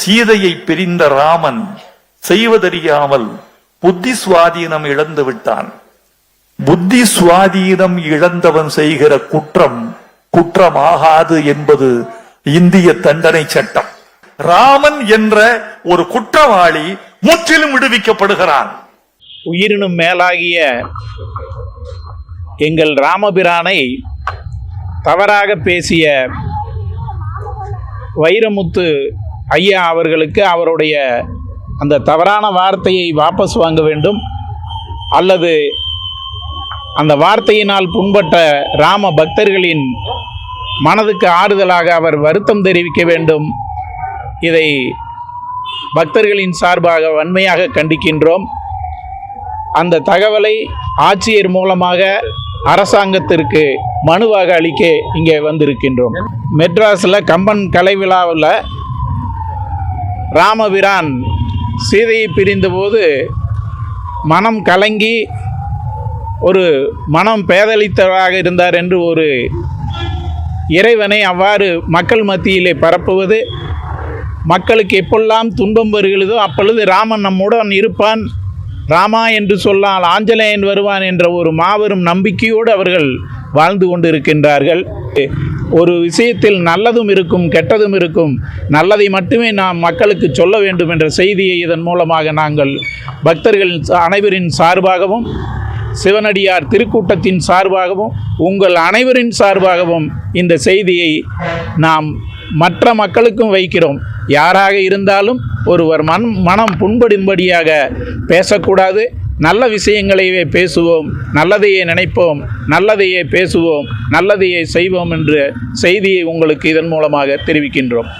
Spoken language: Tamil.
சீதையை பிரிந்த ராமன் செய்வதறியாமல் புத்தி சுவாதீனம் இழந்து விட்டான். புத்தி சுவாதீனம் இழந்தவன் செய்கிற குற்றம் குற்றமாகாது என்பது இந்திய தண்டனை சட்டம். ராமன் என்ற ஒரு குற்றவாளி முற்றிலும் விடுவிக்கப்படுகிறான். உயிரினும் மேலாகிய எங்கள் ராமபிரானை தவறாக பேசிய வைரமுத்து ஐயா அவர்களுக்கு அவருடைய அந்த தவறான வார்த்தையை வாபஸ் வாங்க வேண்டும், அல்லது அந்த வார்த்தையினால் புண்பட்ட ராம பக்தர்களின் மனதுக்கு ஆறுதலாக அவர் வருத்தம் தெரிவிக்க வேண்டும். இதை பக்தர்களின் சார்பாக வன்மையாக கண்டிக்கின்றோம். அந்த தகவலை ஆட்சியர் மூலமாக அரசாங்கத்திற்கு மனுவாக அளிக்க இங்கே வந்திருக்கின்றோம். மெட்ராஸில் கம்பன் கலை விழாவில் ராமபிரான் சீதையை பிரிந்தபோது மனம் கலங்கி ஒரு மனம் பேதலித்தவராக இருந்தார் என்று ஒரு இறைவனை அவ்வாறு மக்கள் மத்தியிலே பரப்புவது, மக்களுக்கு எப்பெல்லாம் துன்பம் வருகிறதோ அப்பொழுது ராமன் நம்முடன் இருப்பான், ராமா என்று சொன்னால் ஆஞ்சநேயன் வருவான் என்ற ஒரு மாபெரும் நம்பிக்கையோடு அவர்கள் வாழ்ந்து கொண்டிருக்கின்றார்கள். ஒரு விஷயத்தில் நல்லதும் இருக்கும் கெட்டதும் இருக்கும், நல்லதை மட்டுமே நாம் மக்களுக்கு சொல்ல வேண்டும் என்ற செய்தியை இதன் மூலமாக நாங்கள் பக்தர்கள் அனைவரின் சார்பாகவும் சிவனடியார் திருக்கூட்டத்தின் சார்பாகவும் உங்கள் அனைவரின் சார்பாகவும் இந்த செய்தியை நாம் மற்ற மக்களுக்கும் வைக்கிறோம். யாராக இருந்தாலும் ஒருவர் மனம் புண்படும்படியாக பேசக்கூடாது. நல்ல விஷயங்களையே பேசுவோம், நல்லதையே நினைப்போம், நல்லதையே பேசுவோம், நல்லதையே செய்வோம் என்ற செய்தியை உங்களுக்கு இதன் மூலமாக தெரிவிக்கின்றோம்.